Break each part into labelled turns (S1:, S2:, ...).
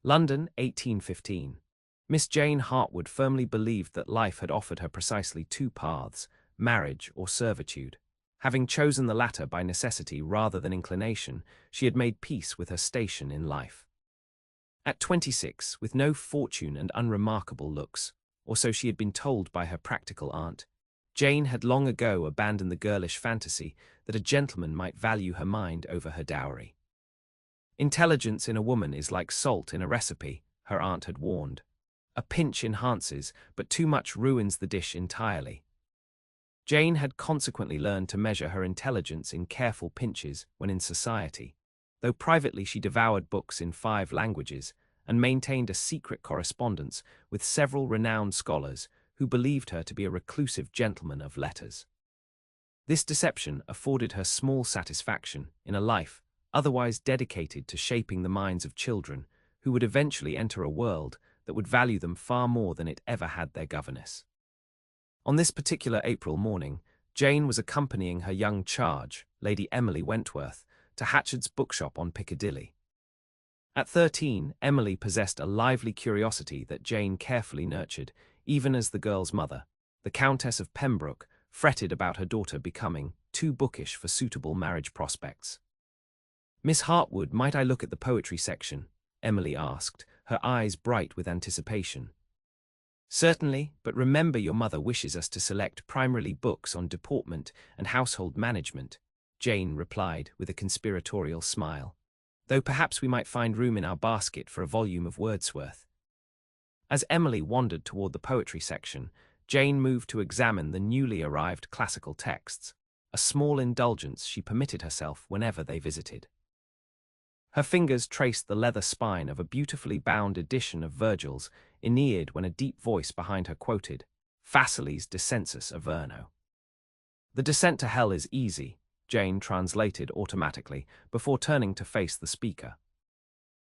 S1: London, 1815. Miss Jane Hartwood firmly believed that life had offered her precisely two paths, marriage or servitude. Having chosen the latter by necessity rather than inclination, she had made peace with her station in life. At 26, with no fortune and unremarkable looks, or so she had been told by her practical aunt, Jane had long ago abandoned the girlish fantasy that a gentleman might value her mind over her dowry. Intelligence in a woman is like salt in a recipe, her aunt had warned. A pinch enhances, but too much ruins the dish entirely. Jane had consequently learned to measure her intelligence in careful pinches when in society, though privately she devoured books in 5 languages and maintained a secret correspondence with several renowned scholars who believed her to be a reclusive gentleman of letters. This deception afforded her small satisfaction in a life otherwise dedicated to shaping the minds of children who would eventually enter a world that would value them far more than it ever had their governess. On this particular April morning, Jane was accompanying her young charge, Lady Emily Wentworth, to Hatchard's bookshop on Piccadilly. At 13, Emily possessed a lively curiosity that Jane carefully nurtured, even as the girl's mother, the Countess of Pembroke, fretted about her daughter becoming too bookish for suitable marriage prospects. "Miss Hartwood, might I look at the poetry section?" Emily asked, her eyes bright with anticipation. "Certainly, but remember your mother wishes us to select primarily books on deportment and household management," Jane replied with a conspiratorial smile, "though perhaps we might find room in our basket for a volume of Wordsworth." As Emily wandered toward the poetry section, Jane moved to examine the newly arrived classical texts, a small indulgence she permitted herself whenever they visited. Her fingers traced the leather spine of a beautifully bound edition of Virgil's Aeneid when a deep voice behind her quoted Faciles descensus Averno. "The descent to hell is easy," Jane translated automatically before turning to face the speaker.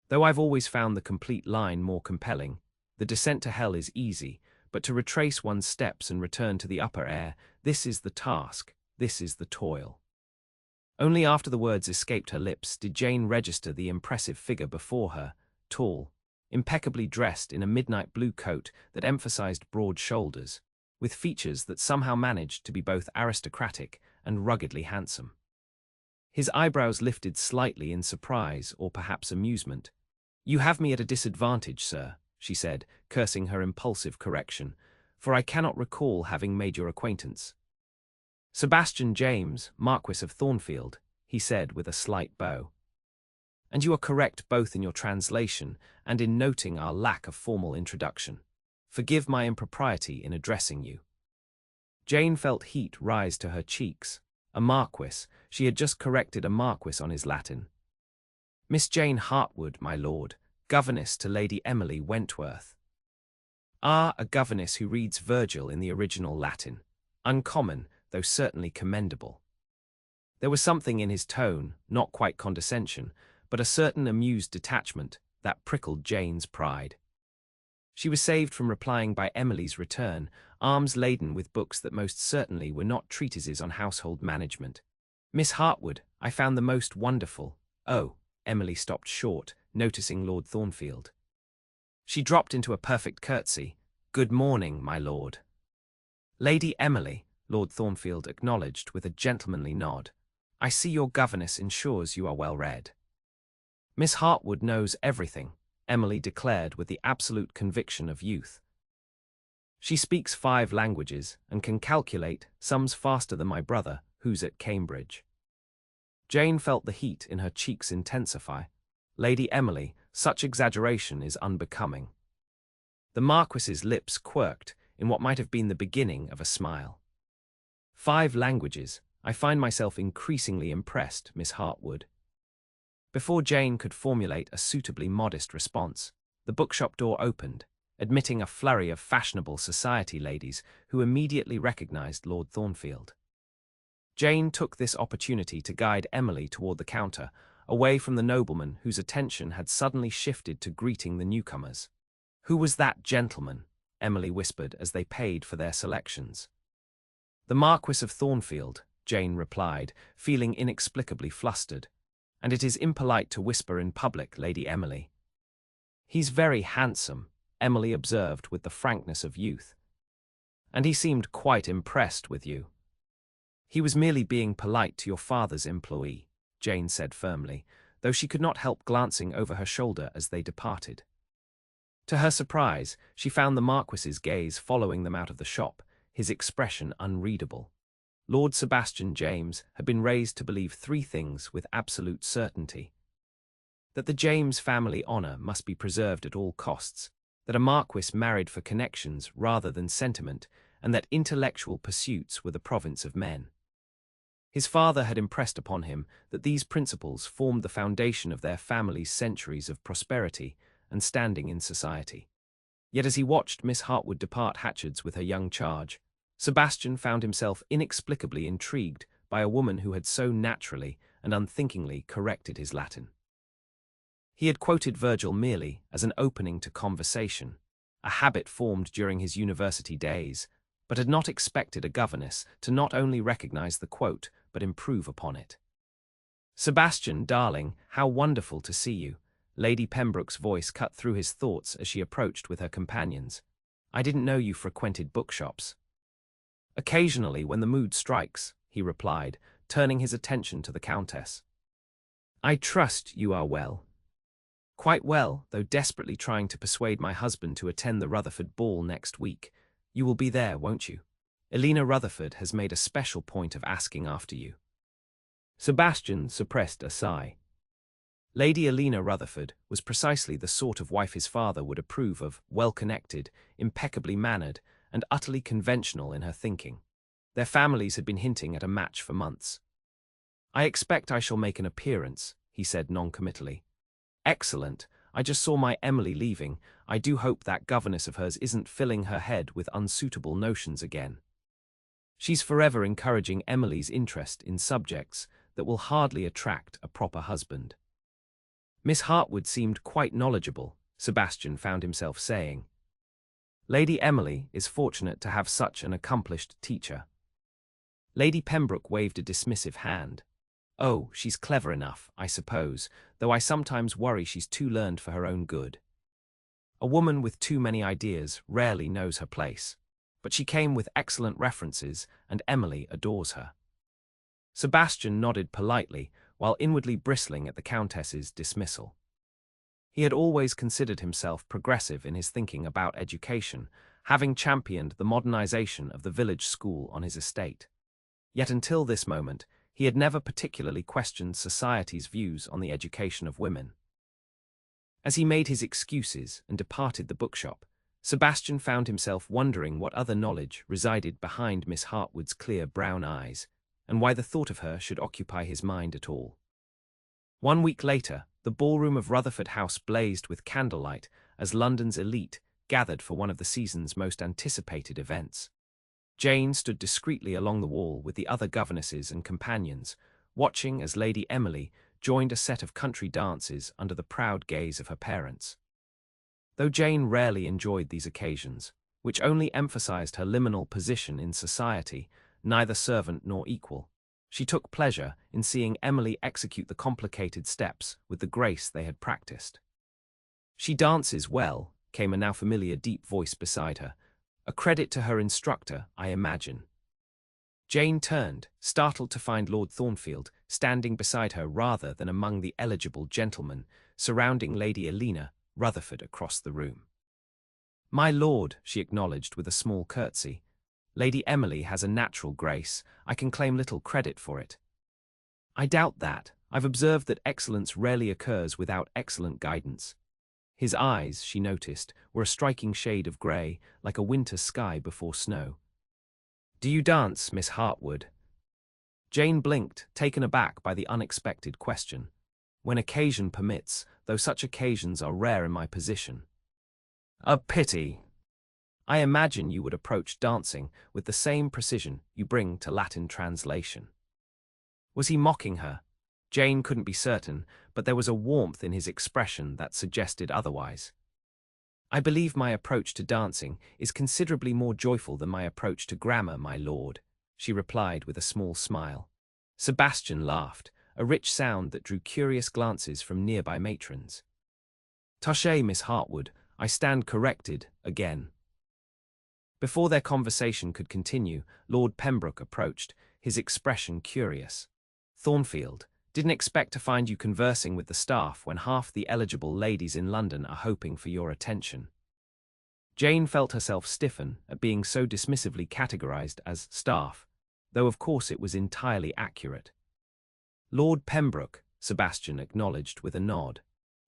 S1: "Though I've always found the complete line more compelling, the descent to hell is easy, but to retrace one's steps and return to the upper air, this is the task, this is the toil." Only after the words escaped her lips did Jane register the impressive figure before her, tall, impeccably dressed in a midnight blue coat that emphasized broad shoulders, with features that somehow managed to be both aristocratic and ruggedly handsome. His eyebrows lifted slightly in surprise or perhaps amusement. "You have me at a disadvantage, sir," she said, cursing her impulsive correction, "for I cannot recall having made your acquaintance." "Sebastian James, Marquess of Thornfield," he said with a slight bow. "And you are correct both in your translation and in noting our lack of formal introduction. Forgive my impropriety in addressing you." Jane felt heat rise to her cheeks. A marquis, she had just corrected a marquis on his Latin. "Miss Jane Hartwood, my lord, governess to Lady Emily Wentworth." "Ah, a governess who reads Virgil in the original Latin. Uncommon, though certainly commendable." There was something in his tone, not quite condescension, but a certain amused detachment that prickled Jane's pride. She was saved from replying by Emily's return, arms laden with books that most certainly were not treatises on household management. "Miss Hartwood, I found the most wonderful—" "Oh," Emily stopped short, noticing Lord Thornfield. She dropped into a perfect curtsy. "Good morning, my lord." "Lady Emily," Lord Thornfield acknowledged with a gentlemanly nod. "I see your governess ensures you are well read." "Miss Hartwood knows everything," Emily declared with the absolute conviction of youth. "She speaks 5 languages and can calculate sums faster than my brother, who's at Cambridge." Jane felt the heat in her cheeks intensify. "Lady Emily, such exaggeration is unbecoming." The Marquis's lips quirked in what might have been the beginning of a smile. "5 languages. I find myself increasingly impressed, Miss Hartwood." Before Jane could formulate a suitably modest response, the bookshop door opened, admitting a flurry of fashionable society ladies who immediately recognized Lord Thornfield. Jane took this opportunity to guide Emily toward the counter, away from the nobleman whose attention had suddenly shifted to greeting the newcomers. "Who was that gentleman?" Emily whispered as they paid for their selections. "The Marquess of Thornfield," Jane replied, feeling inexplicably flustered. "And it is impolite to whisper in public, Lady Emily." He's very handsome, Emily observed with the frankness of youth. And he seemed quite impressed with you. He was merely being polite to your father's employee, Jane said firmly, though she could not help glancing over her shoulder as they departed. To her surprise, she found the Marquess's gaze following them out of the shop, his expression unreadable. Lord Sebastian James had been raised to believe three things with absolute certainty: that the James family honour must be preserved at all costs, that a Marquess married for connections rather than sentiment, and that intellectual pursuits were the province of men. His father had impressed upon him that these principles formed the foundation of their family's centuries of prosperity and standing in society. Yet as he watched Miss Hartwood depart Hatchards with her young charge, Sebastian found himself inexplicably intrigued by a woman who had so naturally and unthinkingly corrected his Latin. He had quoted Virgil merely as an opening to conversation, a habit formed during his university days, but had not expected a governess to not only recognize the quote, but improve upon it. "Sebastian, darling, how wonderful to see you," Lady Pembroke's voice cut through his thoughts as she approached with her companions. "I didn't know you frequented bookshops." "Occasionally, when the mood strikes," he replied, turning his attention to the Countess. "I trust you are well." "Quite well, though desperately trying to persuade my husband to attend the Rutherford ball next week. You will be there, won't you? Elena Rutherford has made a special point of asking after you." Sebastian suppressed a sigh. Lady Elena Rutherford was precisely the sort of wife his father would approve of, well-connected, impeccably mannered, and utterly conventional in her thinking. Their families had been hinting at a match for months. "I expect I shall make an appearance," he said noncommittally. "Excellent. I just saw my Emily leaving. I do hope that governess of hers isn't filling her head with unsuitable notions again. She's forever encouraging Emily's interest in subjects that will hardly attract a proper husband." "Miss Hartwood seemed quite knowledgeable," Sebastian found himself saying. "Lady Emily is fortunate to have such an accomplished teacher." Lady Pembroke waved a dismissive hand. "Oh, she's clever enough, I suppose, though I sometimes worry she's too learned for her own good. A woman with too many ideas rarely knows her place, but she came with excellent references, and Emily adores her." Sebastian nodded politely, while inwardly bristling at the Countess's dismissal. He had always considered himself progressive in his thinking about education, having championed the modernization of the village school on his estate. Yet until this moment, he had never particularly questioned society's views on the education of women. As he made his excuses and departed the bookshop, Sebastian found himself wondering what other knowledge resided behind Miss Hartwood's clear brown eyes, and why the thought of her should occupy his mind at all. 1 week later, the ballroom of Rutherford House blazed with candlelight as London's elite gathered for one of the season's most anticipated events. Jane stood discreetly along the wall with the other governesses and companions, watching as Lady Emily joined a set of country dances under the proud gaze of her parents. Though Jane rarely enjoyed these occasions, which only emphasized her liminal position in society, neither servant nor equal, she took pleasure in seeing Emily execute the complicated steps with the grace they had practiced. "She dances well," came a now familiar deep voice beside her. "A credit to her instructor, I imagine." Jane turned, startled to find Lord Thornfield standing beside her rather than among the eligible gentlemen surrounding Lady Elena Rutherford across the room. "My lord," she acknowledged with a small curtsy, "Lady Emily has a natural grace. I can claim little credit for it." "I doubt that. I've observed that excellence rarely occurs without excellent guidance." His eyes, she noticed, were a striking shade of grey, like a winter sky before snow. "Do you dance, Miss Hartwood?" Jane blinked, taken aback by the unexpected question. "When occasion permits, though such occasions are rare in my position." "A pity. I imagine you would approach dancing with the same precision you bring to Latin translation." Was he mocking her? Jane couldn't be certain, but there was a warmth in his expression that suggested otherwise. "I believe my approach to dancing is considerably more joyful than my approach to grammar, my lord," she replied with a small smile. Sebastian laughed, a rich sound that drew curious glances from nearby matrons. Touché, Miss Hartwood, I stand corrected, again. Before their conversation could continue, Lord Pembroke approached, his expression curious. Thornfield, didn't expect to find you conversing with the staff when half the eligible ladies in London are hoping for your attention. Jane felt herself stiffen at being so dismissively categorized as staff, though of course it was entirely accurate. Lord Pembroke, Sebastian acknowledged with a nod.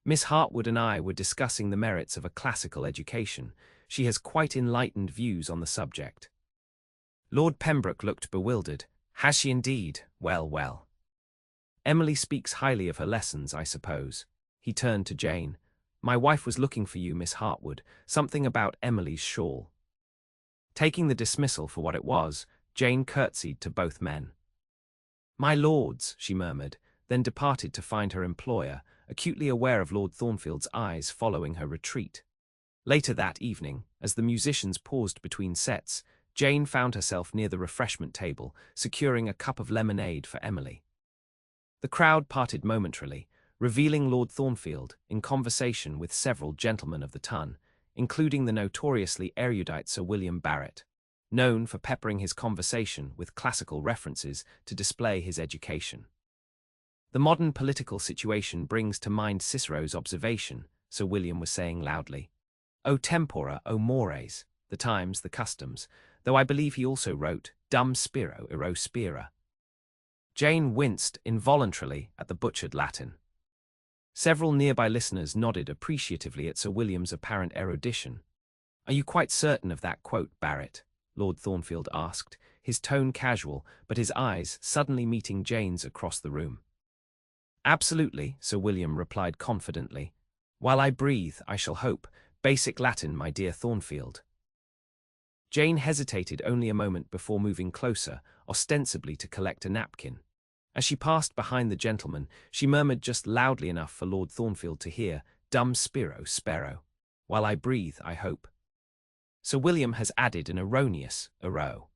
S1: Miss Hartwood and I were discussing the merits of a classical education. She has quite enlightened views on the subject. Lord Pembroke looked bewildered. Has she indeed? Well, well. Emily speaks highly of her lessons, I suppose. He turned to Jane. My wife was looking for you, Miss Hartwood, something about Emily's shawl. Taking the dismissal for what it was, Jane curtsied to both men. My lords, she murmured, then departed to find her employer, acutely aware of Lord Thornfield's eyes following her retreat. Later that evening, as the musicians paused between sets, Jane found herself near the refreshment table, securing a cup of lemonade for Emily. The crowd parted momentarily, revealing Lord Thornfield in conversation with several gentlemen of the ton, including the notoriously erudite Sir William Barrett, known for peppering his conversation with classical references to display his education. The modern political situation brings to mind Cicero's observation, Sir William was saying loudly. O tempora, o mores, the times, the customs, though I believe he also wrote, dum spiro iro spira. Jane winced involuntarily at the butchered Latin. Several nearby listeners nodded appreciatively at Sir William's apparent erudition. Are you quite certain of that quote, Barrett? Lord Thornfield asked, his tone casual, but his eyes suddenly meeting Jane's across the room. Absolutely, Sir William replied confidently. While I breathe, I shall hope. Basic Latin, my dear Thornfield. Jane hesitated only a moment before moving closer, ostensibly to collect a napkin. As she passed behind the gentleman, she murmured just loudly enough for Lord Thornfield to hear, dum spiro spero. While I breathe, I hope. Sir William has added an erroneous ero.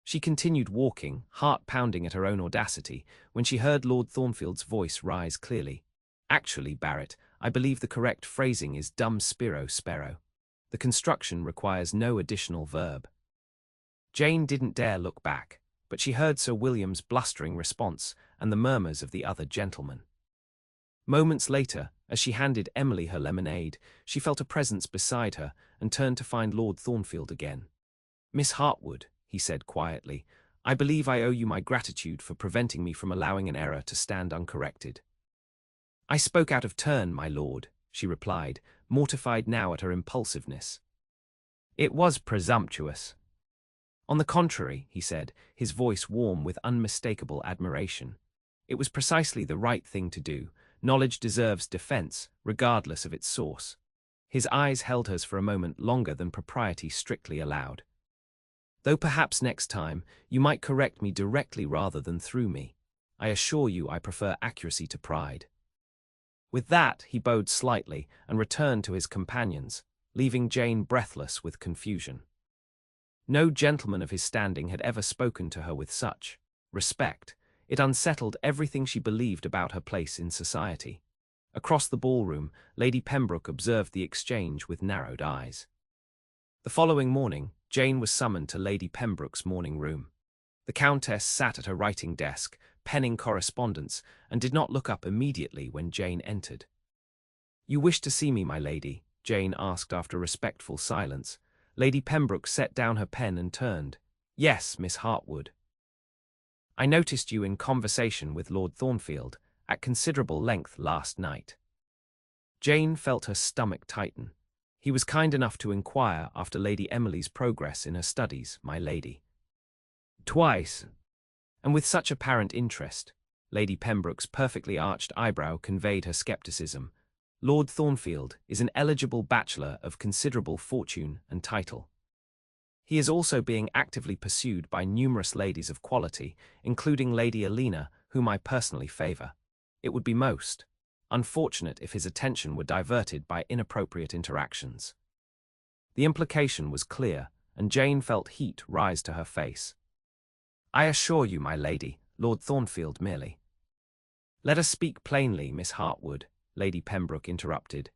S1: She continued walking, heart pounding at her own audacity, when she heard Lord Thornfield's voice rise clearly. Actually, Barrett, I believe the correct phrasing is dum spiro spero. The construction requires no additional verb. Jane didn't dare look back, but she heard Sir William's blustering response and the murmurs of the other gentlemen. Moments later, as she handed Emily her lemonade, she felt a presence beside her and turned to find Lord Thornfield again. Miss Hartwood, he said quietly, I believe I owe you my gratitude for preventing me from allowing an error to stand uncorrected. I spoke out of turn, my lord, she replied, mortified now at her impulsiveness. It was presumptuous. On the contrary, he said, his voice warm with unmistakable admiration. It was precisely the right thing to do. Knowledge deserves defense, regardless of its source. His eyes held hers for a moment longer than propriety strictly allowed. Though perhaps next time, you might correct me directly rather than through me. I assure you I prefer accuracy to pride. With that, he bowed slightly and returned to his companions, leaving Jane breathless with confusion. No gentleman of his standing had ever spoken to her with such respect. It unsettled everything she believed about her place in society. Across the ballroom, Lady Pembroke observed the exchange with narrowed eyes. The following morning, Jane was summoned to Lady Pembroke's morning room. The Countess sat at her writing desk, penning correspondence, and did not look up immediately when Jane entered. You wish to see me, my lady? Jane asked after a respectful silence. Lady Pembroke set down her pen and turned. Yes, Miss Hartwood. I noticed you in conversation with Lord Thornfield at considerable length last night. Jane felt her stomach tighten. He was kind enough to inquire after Lady Emily's progress in her studies, my lady. Twice. And with such apparent interest. Lady Pembroke's perfectly arched eyebrow conveyed her scepticism. Lord Thornfield is an eligible bachelor of considerable fortune and title. He is also being actively pursued by numerous ladies of quality, including Lady Alina, whom I personally favour. It would be most unfortunate if his attention were diverted by inappropriate interactions. The implication was clear, and Jane felt heat rise to her face. I assure you, my lady, Lord Thornfield merely. Let us speak plainly, Miss Hartwood, Lady Pembroke interrupted.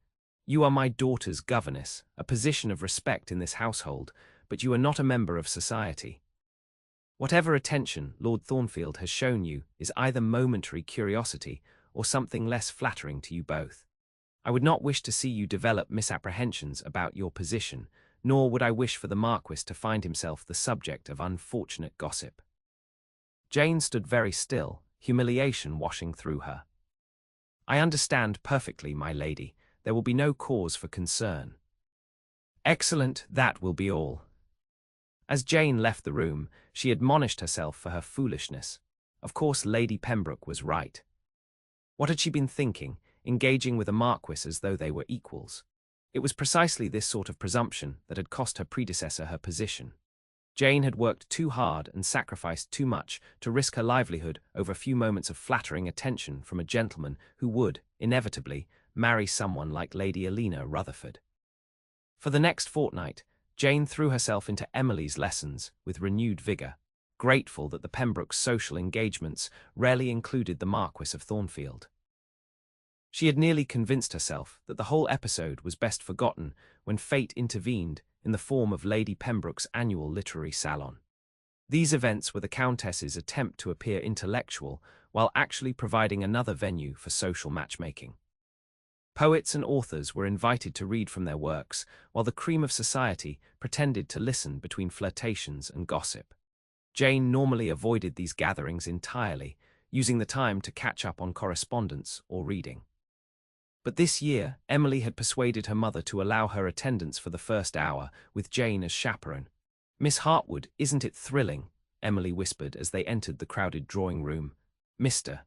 S1: You are my daughter's governess, a position of respect in this household, but you are not a member of society. Whatever attention Lord Thornfield has shown you is either momentary curiosity or something less flattering to you both. I would not wish to see you develop misapprehensions about your position, nor would I wish for the Marquess to find himself the subject of unfortunate gossip. Jane stood very still, humiliation washing through her. I understand perfectly, my lady. There will be no cause for concern. Excellent, that will be all. As Jane left the room, she admonished herself for her foolishness. Of course, Lady Pembroke was right. What had she been thinking, engaging with a Marquess as though they were equals? It was precisely this sort of presumption that had cost her predecessor her position. Jane had worked too hard and sacrificed too much to risk her livelihood over a few moments of flattering attention from a gentleman who would, inevitably, marry someone like Lady Elena Rutherford. For the next fortnight, Jane threw herself into Emily's lessons with renewed vigour, grateful that the Pembrokes' social engagements rarely included the Marquess of Thornfield. She had nearly convinced herself that the whole episode was best forgotten when fate intervened in the form of Lady Pembroke's annual literary salon. These events were the Countess's attempt to appear intellectual while actually providing another venue for social matchmaking. Poets and authors were invited to read from their works, while the cream of society pretended to listen between flirtations and gossip. Jane normally avoided these gatherings entirely, using the time to catch up on correspondence or reading. But this year, Emily had persuaded her mother to allow her attendance for the first hour, with Jane as chaperone. "Miss Hartwood, isn't it thrilling?" Emily whispered as they entered the crowded drawing room. "Mr.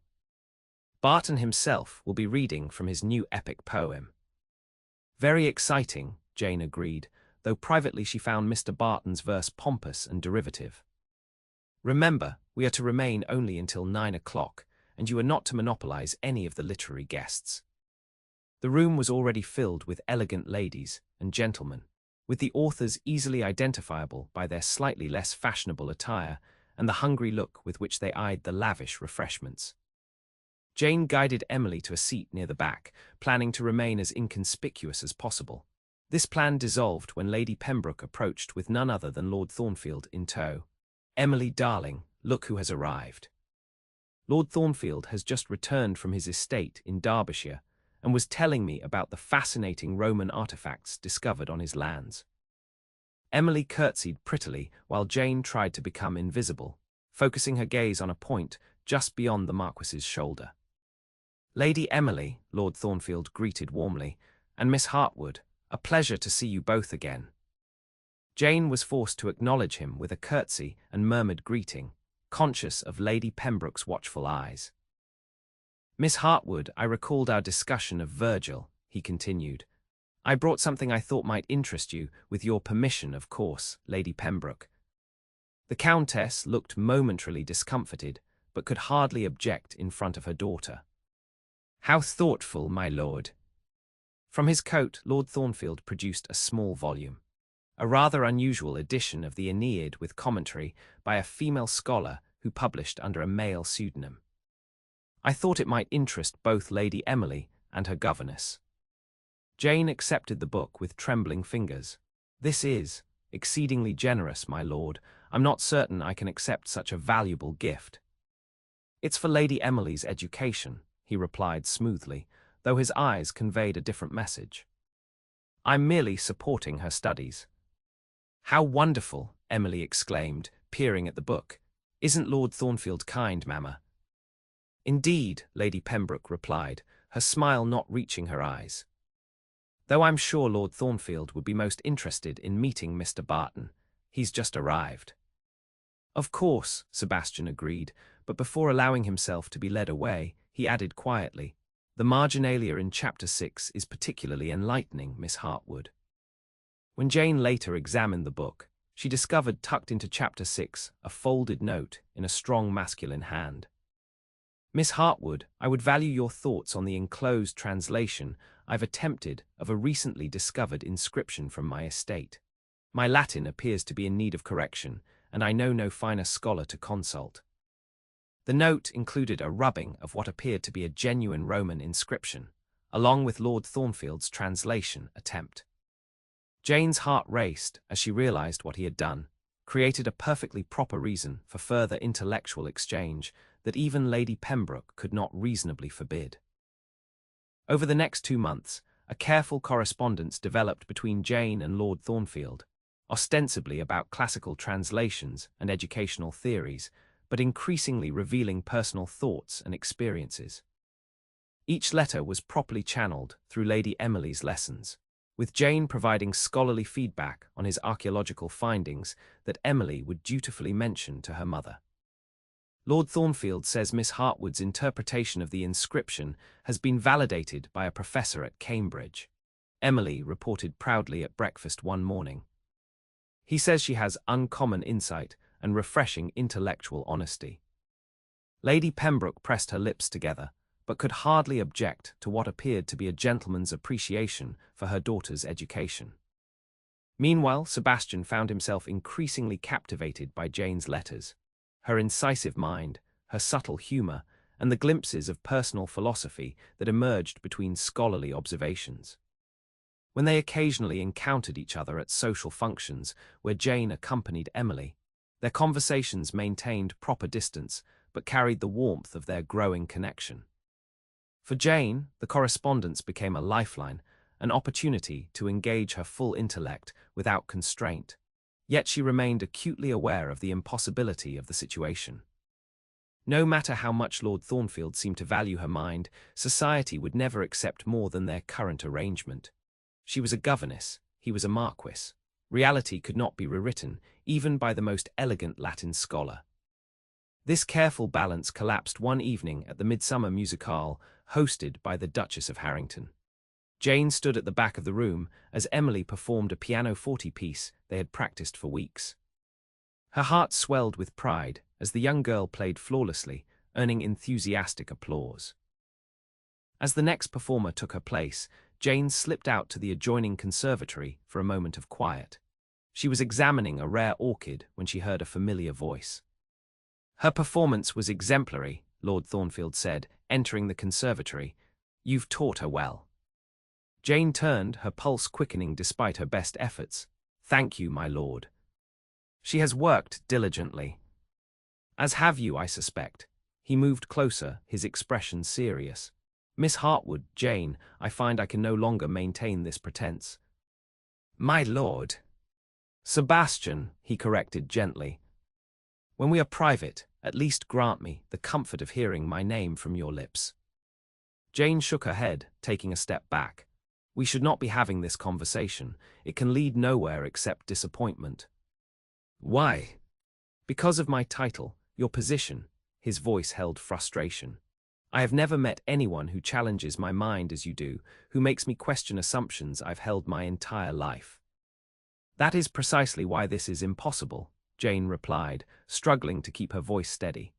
S1: Barton himself will be reading from his new epic poem." "Very exciting," Jane agreed, though privately she found Mr. Barton's verse pompous and derivative. "Remember, we are to remain only until 9 o'clock, and you are not to monopolize any of the literary guests." The room was already filled with elegant ladies and gentlemen, with the authors easily identifiable by their slightly less fashionable attire and the hungry look with which they eyed the lavish refreshments. Jane guided Emily to a seat near the back, planning to remain as inconspicuous as possible. This plan dissolved when Lady Pembroke approached with none other than Lord Thornfield in tow. "Emily, darling, look who has arrived." Lord Thornfield has just returned from his estate in Derbyshire and was telling me about the fascinating Roman artifacts discovered on his lands. Emily curtsied prettily while Jane tried to become invisible, focusing her gaze on a point just beyond the Marquess's shoulder. "Lady Emily," Lord Thornfield greeted warmly, "and Miss Hartwood, a pleasure to see you both again." Jane was forced to acknowledge him with a curtsy and murmured greeting, conscious of Lady Pembroke's watchful eyes. "Miss Hartwood, I recalled our discussion of Virgil," he continued. "I brought something I thought might interest you, with your permission, of course, Lady Pembroke." The Countess looked momentarily discomfited, but could hardly object in front of her daughter. "How thoughtful, my lord." From his coat, Lord Thornfield produced a small volume, a rather unusual edition of the Aeneid with commentary by a female scholar who published under a male pseudonym. "I thought it might interest both Lady Emily and her governess." Jane accepted the book with trembling fingers. "This is exceedingly generous, my lord. I'm not certain I can accept such a valuable gift." "It's for Lady Emily's education," he replied smoothly, though his eyes conveyed a different message. "I'm merely supporting her studies." "How wonderful!" Emily exclaimed, peering at the book. "Isn't Lord Thornfield kind, mamma?" "Indeed," Lady Pembroke replied, her smile not reaching her eyes. "Though I'm sure Lord Thornfield would be most interested in meeting Mr. Barton. He's just arrived." "Of course," Sebastian agreed, but before allowing himself to be led away, he added quietly, "The marginalia in Chapter 6 is particularly enlightening, Miss Hartwood." When Jane later examined the book, she discovered tucked into Chapter 6 a folded note in a strong masculine hand. "Miss Hartwood, I would value your thoughts on the enclosed translation I've attempted of a recently discovered inscription from my estate. My Latin appears to be in need of correction, and I know no finer scholar to consult." The note included a rubbing of what appeared to be a genuine Roman inscription, along with Lord Thornfield's translation attempt. Jane's heart raced as she realized what he had done, created a perfectly proper reason for further intellectual exchange that even Lady Pembroke could not reasonably forbid. Over the next 2 months, a careful correspondence developed between Jane and Lord Thornfield, ostensibly about classical translations and educational theories, but increasingly revealing personal thoughts and experiences. Each letter was properly channeled through Lady Emily's lessons, with Jane providing scholarly feedback on his archaeological findings that Emily would dutifully mention to her mother. Lord Thornfield says Miss Hartwood's interpretation of the inscription has been validated by a professor at Cambridge, Emily reported proudly at breakfast one morning. He says she has uncommon insight and refreshing intellectual honesty. Lady Pembroke pressed her lips together, but could hardly object to what appeared to be a gentleman's appreciation for her daughter's education. Meanwhile, Sebastian found himself increasingly captivated by Jane's letters. Her incisive mind, her subtle humor, and the glimpses of personal philosophy that emerged between scholarly observations. When they occasionally encountered each other at social functions where Jane accompanied Emily, their conversations maintained proper distance but carried the warmth of their growing connection. For Jane, the correspondence became a lifeline, an opportunity to engage her full intellect without constraint. Yet she remained acutely aware of the impossibility of the situation. No matter how much Lord Thornfield seemed to value her mind, society would never accept more than their current arrangement. She was a governess, he was a marquess. Reality could not be rewritten, even by the most elegant Latin scholar. This careful balance collapsed one evening at the Midsummer Musicale, hosted by the Duchess of Harrington. Jane stood at the back of the room as Emily performed a pianoforte piece they had practiced for weeks. Her heart swelled with pride as the young girl played flawlessly, earning enthusiastic applause. As the next performer took her place, Jane slipped out to the adjoining conservatory for a moment of quiet. She was examining a rare orchid when she heard a familiar voice. "Her performance was exemplary," Lord Thornfield said, entering the conservatory. "You've taught her well." Jane turned, her pulse quickening despite her best efforts. "Thank you, my lord." "She has worked diligently." "As have you, I suspect." He moved closer, his expression serious. "Miss Hartwood, Jane, I find I can no longer maintain this pretense." "My lord." "Sebastian," he corrected gently. "When we are private, at least grant me the comfort of hearing my name from your lips." Jane shook her head, taking a step back. "We should not be having this conversation. It can lead nowhere except disappointment." "Why?" "Because of my title, your position." His voice held frustration. "I have never met anyone who challenges my mind as you do, who makes me question assumptions I've held my entire life." "That is precisely why this is impossible," Jane replied, struggling to keep her voice steady.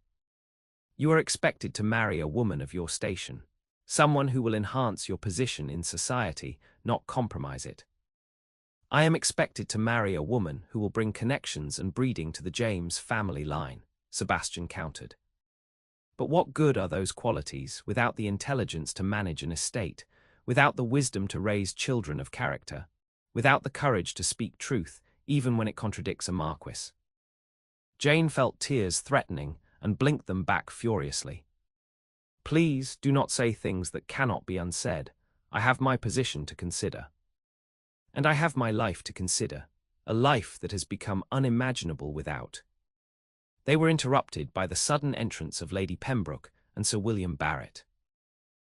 S1: "You are expected to marry a woman of your station. Someone who will enhance your position in society, not compromise it." "I am expected to marry a woman who will bring connections and breeding to the James family line," Sebastian countered. "But what good are those qualities without the intelligence to manage an estate, without the wisdom to raise children of character, without the courage to speak truth, even when it contradicts a marquis?" Jane felt tears threatening and blinked them back furiously. "Please do not say things that cannot be unsaid. I have my position to consider. And I have my life to consider, a life that has become unimaginable without." They were interrupted by the sudden entrance of Lady Pembroke and Sir William Barrett.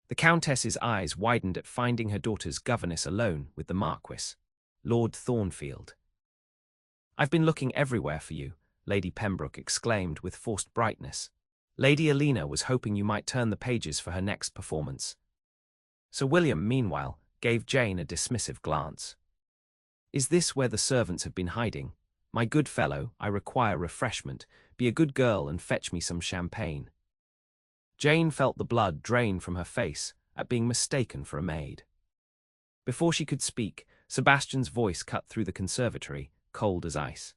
S1: The Countess's eyes widened at finding her daughter's governess alone with the Marquis, Lord Thornfield. "I've been looking everywhere for you," Lady Pembroke exclaimed with forced brightness. "Lady Alina was hoping you might turn the pages for her next performance." Sir William, meanwhile, gave Jane a dismissive glance. "Is this where the servants have been hiding? My good fellow, I require refreshment. Be a good girl and fetch me some champagne." Jane felt the blood drain from her face at being mistaken for a maid. Before she could speak, Sebastian's voice cut through the conservatory, cold as ice.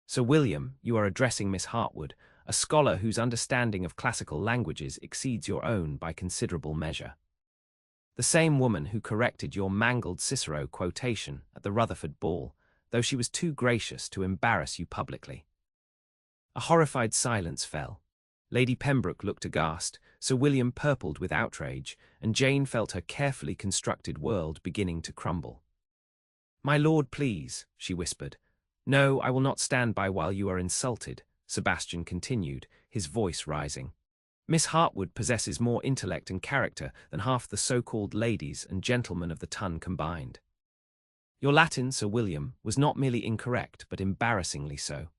S1: "Sir William, you are addressing Miss Hartwood, a scholar whose understanding of classical languages exceeds your own by considerable measure." The same woman who corrected your mangled Cicero quotation at the Rutherford ball, though she was too gracious to embarrass you publicly." A horrified silence fell. Lady Pembroke looked aghast, Sir William purpled with outrage, and Jane felt her carefully constructed world beginning to crumble. "My lord, please," she whispered. "No, I will not stand by while you are insulted," Sebastian continued, his voice rising. "Miss Hartwood possesses more intellect and character than half the so-called ladies and gentlemen of the ton combined. Your Latin, Sir William, was not merely incorrect, but embarrassingly so.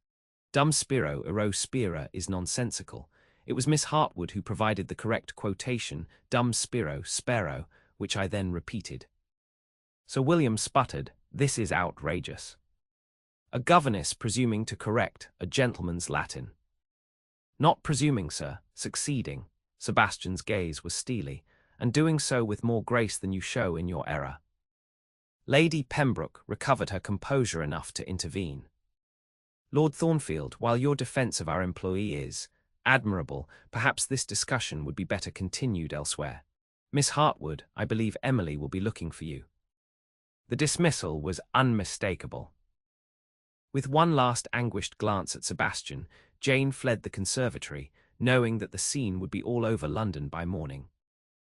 S1: Dum spiro ero spira is nonsensical. It was Miss Hartwood who provided the correct quotation, dum spiro spero, which I then repeated." Sir William sputtered, "This is outrageous. A governess presuming to correct a gentleman's Latin." "Not presuming, sir, succeeding." Sebastian's gaze was steely, "and doing so with more grace than you show in your error." Lady Pembroke recovered her composure enough to intervene. "Lord Thornfield, while your defence of our employee is admirable, perhaps this discussion would be better continued elsewhere. Miss Hartwood, I believe Emily will be looking for you." The dismissal was unmistakable. With one last anguished glance at Sebastian, Jane fled the conservatory, knowing that the scene would be all over London by morning.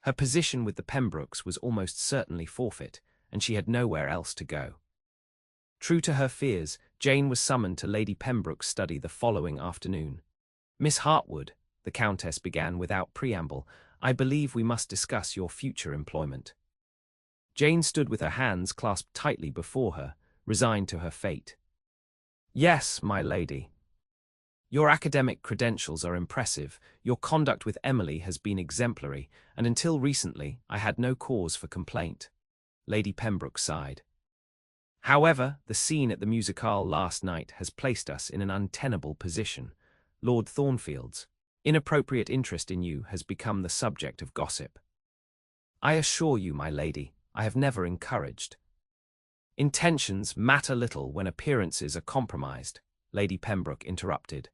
S1: Her position with the Pembrokes was almost certainly forfeit, and she had nowhere else to go. True to her fears, Jane was summoned to Lady Pembroke's study the following afternoon. "Miss Hartwood," the Countess began without preamble, "I believe we must discuss your future employment." Jane stood with her hands clasped tightly before her, resigned to her fate. "Yes, my lady. Your academic credentials are impressive, your conduct with Emily has been exemplary, and until recently I had no cause for complaint." Lady Pembroke sighed. "However, the scene at the musicale last night has placed us in an untenable position. Lord Thornfield's inappropriate interest in you has become the subject of gossip. I assure you, my lady, I have never encouraged." "Intentions matter little when appearances are compromised," Lady Pembroke interrupted.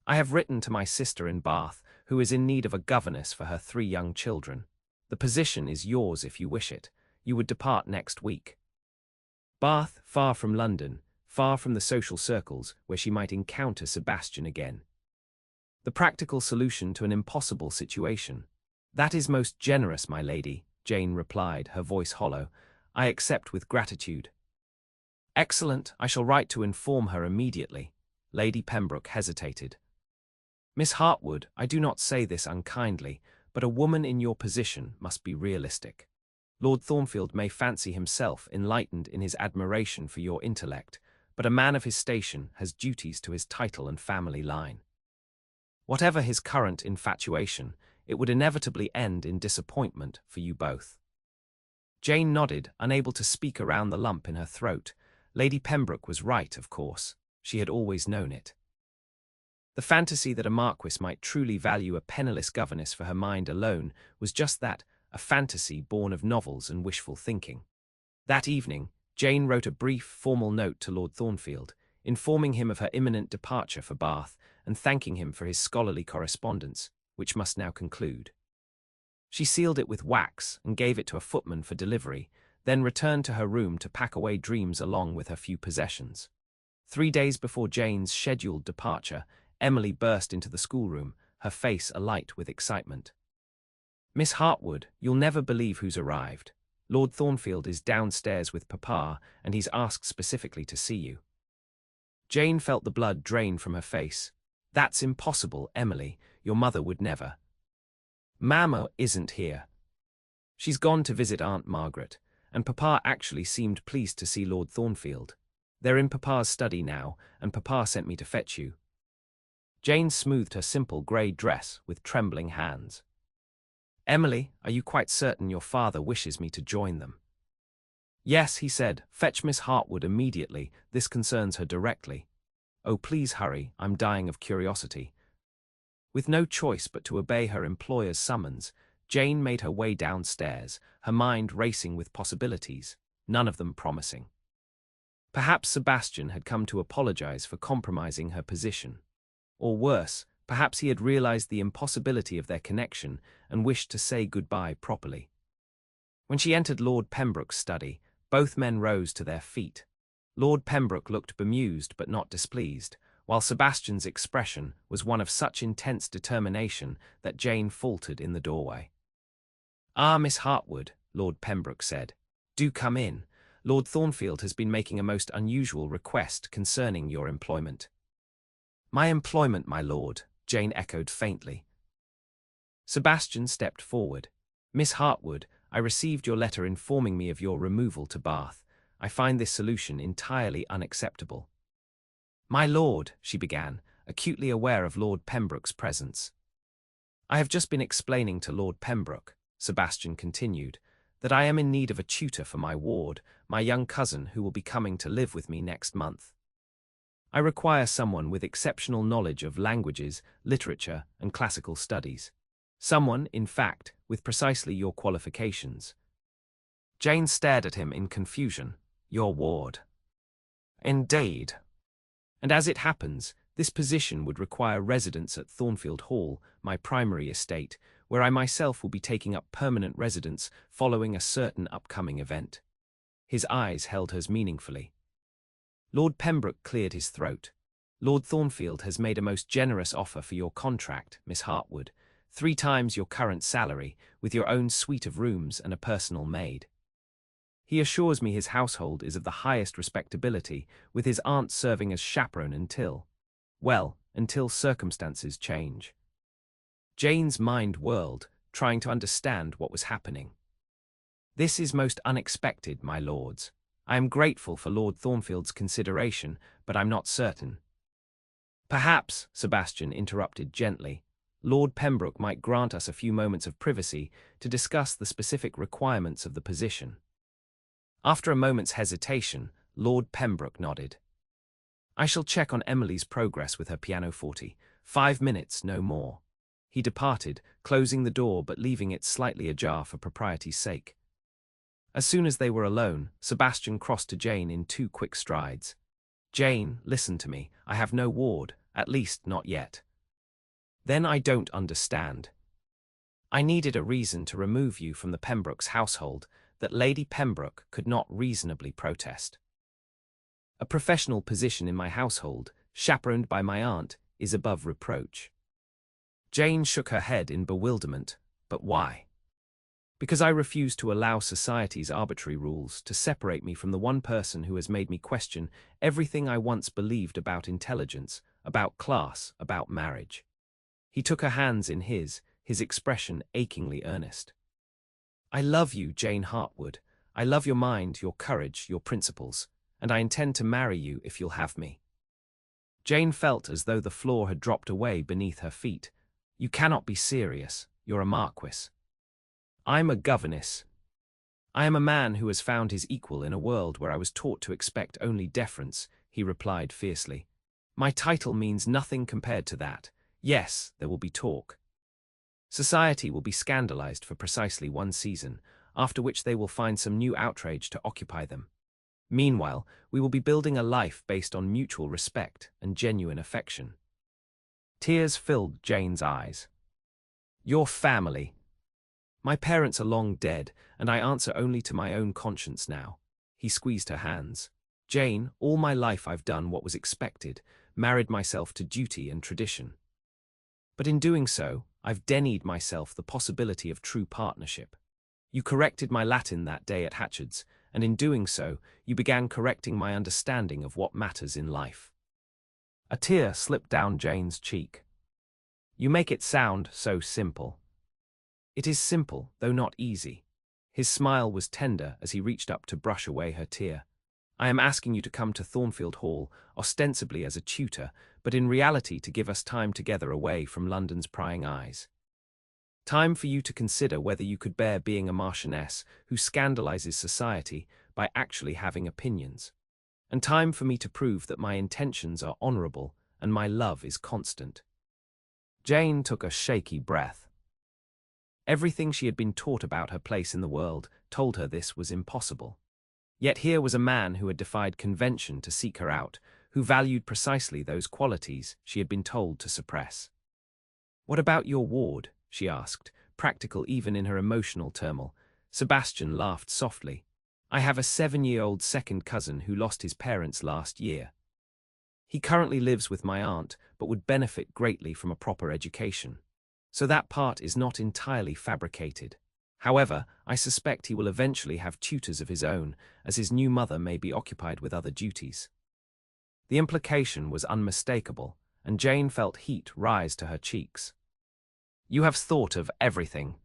S1: "I have written to my sister in Bath, who is in need of a governess for her 3 young children. The position is yours if you wish it. You would depart next week." Bath, far from London, far from the social circles where she might encounter Sebastian again. The practical solution to an impossible situation. "That is most generous, my lady," Jane replied, her voice hollow. "I accept with gratitude." "Excellent, I shall write to inform her immediately." Lady Pembroke hesitated. "Miss Hartwood, I do not say this unkindly, but a woman in your position must be realistic. Lord Thornfield may fancy himself enlightened in his admiration for your intellect, but a man of his station has duties to his title and family line. Whatever his current infatuation, it would inevitably end in disappointment for you both." Jane nodded, unable to speak around the lump in her throat. Lady Pembroke was right, of course. She had always known it. The fantasy that a marquis might truly value a penniless governess for her mind alone was just that, a fantasy born of novels and wishful thinking. That evening, Jane wrote a brief, formal note to Lord Thornfield, informing him of her imminent departure for Bath and thanking him for his scholarly correspondence, which must now conclude. She sealed it with wax and gave it to a footman for delivery, then returned to her room to pack away dreams along with her few possessions. 3 days before Jane's scheduled departure, Emily burst into the schoolroom, her face alight with excitement. "Miss Hartwood, you'll never believe who's arrived. Lord Thornfield is downstairs with Papa, and he's asked specifically to see you." Jane felt the blood drain from her face. "That's impossible, Emily. Your mother would never." "Mamma isn't here. She's gone to visit Aunt Margaret, and Papa actually seemed pleased to see Lord Thornfield. They're in Papa's study now, and Papa sent me to fetch you." Jane smoothed her simple grey dress with trembling hands. "Emily, are you quite certain your father wishes me to join them?" "Yes," he said. "Fetch Miss Hartwood immediately. This concerns her directly." "Oh, please hurry. I'm dying of curiosity." With no choice but to obey her employer's summons, Jane made her way downstairs, her mind racing with possibilities, none of them promising. Perhaps Sebastian had come to apologize for compromising her position. Or worse, perhaps he had realized the impossibility of their connection and wished to say goodbye properly. When she entered Lord Pembroke's study, both men rose to their feet. Lord Pembroke looked bemused but not displeased, while Sebastian's expression was one of such intense determination that Jane faltered in the doorway. "Ah, Miss Hartwood," Lord Pembroke said. "Do come in. Lord Thornfield has been making a most unusual request concerning your employment." "My employment, my lord," Jane echoed faintly. Sebastian stepped forward. "Miss Hartwood, I received your letter informing me of your removal to Bath. I find this solution entirely unacceptable." "My lord," she began, acutely aware of Lord Pembroke's presence. "I have just been explaining to Lord Pembroke," Sebastian continued, "that I am in need of a tutor for my ward, my young cousin who will be coming to live with me next month. I require someone with exceptional knowledge of languages, literature, and classical studies. Someone, in fact, with precisely your qualifications." Jane stared at him in confusion. "Your ward?" "Indeed. And as it happens, this position would require residence at Thornfield Hall, my primary estate, where I myself will be taking up permanent residence following a certain upcoming event." His eyes held hers meaningfully. Lord Pembroke cleared his throat. "Lord Thornfield has made a most generous offer for your contract, Miss Hartwood, 3 times your current salary, with your own suite of rooms and a personal maid. He assures me his household is of the highest respectability, with his aunt serving as chaperone until circumstances change." Jane's mind whirled, trying to understand what was happening. "This is most unexpected, my lords. I am grateful for Lord Thornfield's consideration, but I'm not certain." "Perhaps," Sebastian interrupted gently, "Lord Pembroke might grant us a few moments of privacy to discuss the specific requirements of the position." After a moment's hesitation, Lord Pembroke nodded. "I shall check on Emily's progress with her pianoforte. 5 minutes, no more." He departed, closing the door but leaving it slightly ajar for propriety's sake. As soon as they were alone, Sebastian crossed to Jane in 2 quick strides. "Jane, listen to me. I have no ward, at least not yet." "Then I don't understand." "I needed a reason to remove you from the Pembrokes' household that Lady Pembroke could not reasonably protest. A professional position in my household, chaperoned by my aunt, is above reproach." Jane shook her head in bewilderment. "But why?" "Because I refuse to allow society's arbitrary rules to separate me from the one person who has made me question everything I once believed about intelligence, about class, about marriage." He took her hands in his expression achingly earnest. "I love you, Jane Hartwood. I love your mind, your courage, your principles, and I intend to marry you if you'll have me." Jane felt as though the floor had dropped away beneath her feet. "You cannot be serious. You're a marquess." "I'm a governess. I am a man who has found his equal in a world where I was taught to expect only deference," he replied fiercely. "My title means nothing compared to that. Yes, there will be talk. Society will be scandalized for precisely 1 season, after which they will find some new outrage to occupy them. Meanwhile, we will be building a life based on mutual respect and genuine affection." Tears filled Jane's eyes. "Your family." "My parents are long dead, and I answer only to my own conscience now." He squeezed her hands. "Jane, all my life I've done what was expected, married myself to duty and tradition. But in doing so, I've denied myself the possibility of true partnership. You corrected my Latin that day at Hartwood's, and in doing so, you began correcting my understanding of what matters in life." A tear slipped down Jane's cheek. "You make it sound so simple." "It is simple, though not easy." His smile was tender as he reached up to brush away her tear. "I am asking you to come to Thornfield Hall, ostensibly as a tutor, but in reality to give us time together away from London's prying eyes. Time for you to consider whether you could bear being a marchioness who scandalizes society by actually having opinions. And time for me to prove that my intentions are honorable and my love is constant." Jane took a shaky breath. Everything she had been taught about her place in the world told her this was impossible. Yet here was a man who had defied convention to seek her out, who valued precisely those qualities she had been told to suppress. "What about your ward?" she asked, practical even in her emotional turmoil. Sebastian laughed softly. I have a 7-year-old second cousin who lost his parents last year. He currently lives with my aunt, but would benefit greatly from a proper education. So that part is not entirely fabricated. However, I suspect he will eventually have tutors of his own, as his new mother may be occupied with other duties. The implication was unmistakable, and Jane felt heat rise to her cheeks. You have thought of everything.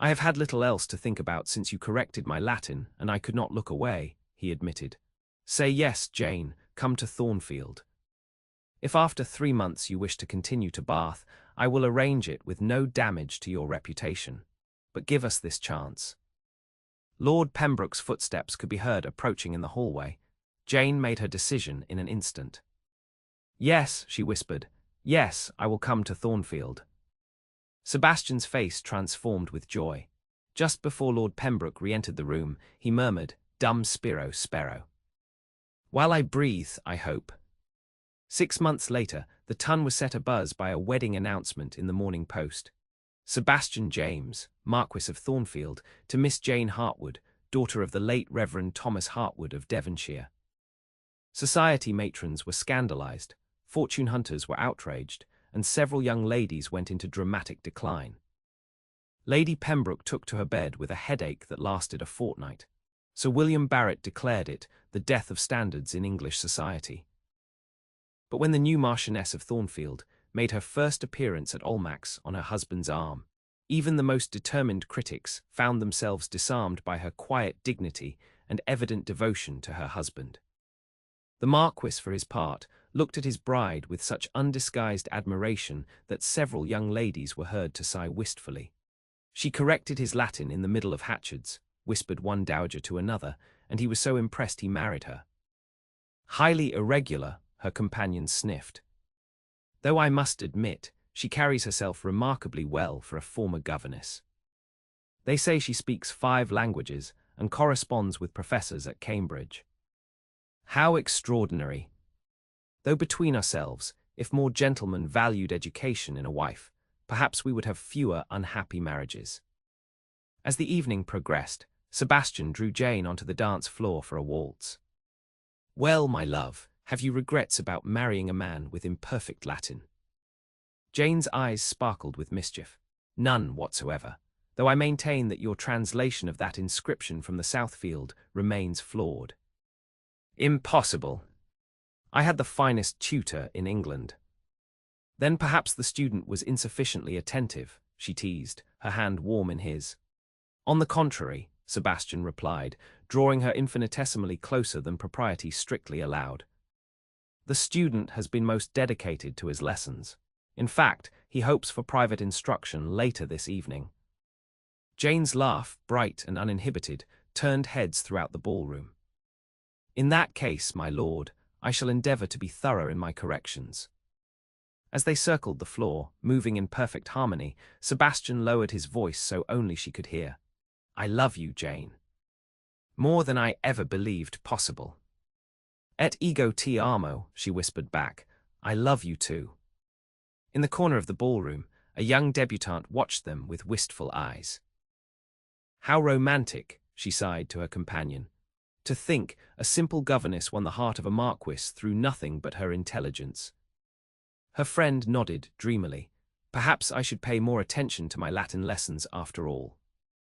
S1: I have had little else to think about since you corrected my Latin, and I could not look away, he admitted. Say yes, Jane, come to Thornfield. If after 3 months you wish to continue to Bath, I will arrange it with no damage to your reputation. But give us this chance. Lord Pembroke's footsteps could be heard approaching in the hallway. Jane made her decision in an instant. Yes, she whispered. Yes, I will come to Thornfield. Sebastian's face transformed with joy. Just before Lord Pembroke re-entered the room, he murmured, Dum spiro spero. While I breathe, I hope. 6 months later, the Tun was set abuzz by a wedding announcement in the Morning Post. Sebastian James, Marquess of Thornfield, to Miss Jane Hartwood, daughter of the late Reverend Thomas Hartwood of Devonshire. Society matrons were scandalized, fortune hunters were outraged, and several young ladies went into dramatic decline. Lady Pembroke took to her bed with a headache that lasted a fortnight. Sir William Barrett declared it the death of standards in English society. But when the new Marchioness of Thornfield made her first appearance at Almack's on her husband's arm, even the most determined critics found themselves disarmed by her quiet dignity and evident devotion to her husband. The Marquess, for his part, looked at his bride with such undisguised admiration that several young ladies were heard to sigh wistfully. She corrected his Latin in the middle of Hatchard's, whispered one dowager to another, and he was so impressed he married her. Highly irregular, her companion sniffed. Though I must admit, she carries herself remarkably well for a former governess. They say she speaks 5 languages and corresponds with professors at Cambridge. How extraordinary! Though between ourselves, if more gentlemen valued education in a wife, perhaps we would have fewer unhappy marriages. As the evening progressed, Sebastian drew Jane onto the dance floor for a waltz. Well, my love, have you regrets about marrying a man with imperfect Latin? Jane's eyes sparkled with mischief. None whatsoever, though I maintain that your translation of that inscription from the Southfield remains flawed. Impossible. I had the finest tutor in England. Then perhaps the student was insufficiently attentive, she teased, her hand warm in his. On the contrary, Sebastian replied, drawing her infinitesimally closer than propriety strictly allowed. The student has been most dedicated to his lessons. In fact, he hopes for private instruction later this evening. Jane's laugh, bright and uninhibited, turned heads throughout the ballroom. In that case, my lord, I shall endeavour to be thorough in my corrections. As they circled the floor, moving in perfect harmony, Sebastian lowered his voice so only she could hear. I love you, Jane. More than I ever believed possible. Et ego ti amo, she whispered back. I love you too. In the corner of the ballroom, a young debutante watched them with wistful eyes. How romantic, she sighed to her companion. To think a simple governess won the heart of a marquis through nothing but her intelligence. Her friend nodded dreamily. Perhaps I should pay more attention to my Latin lessons after all.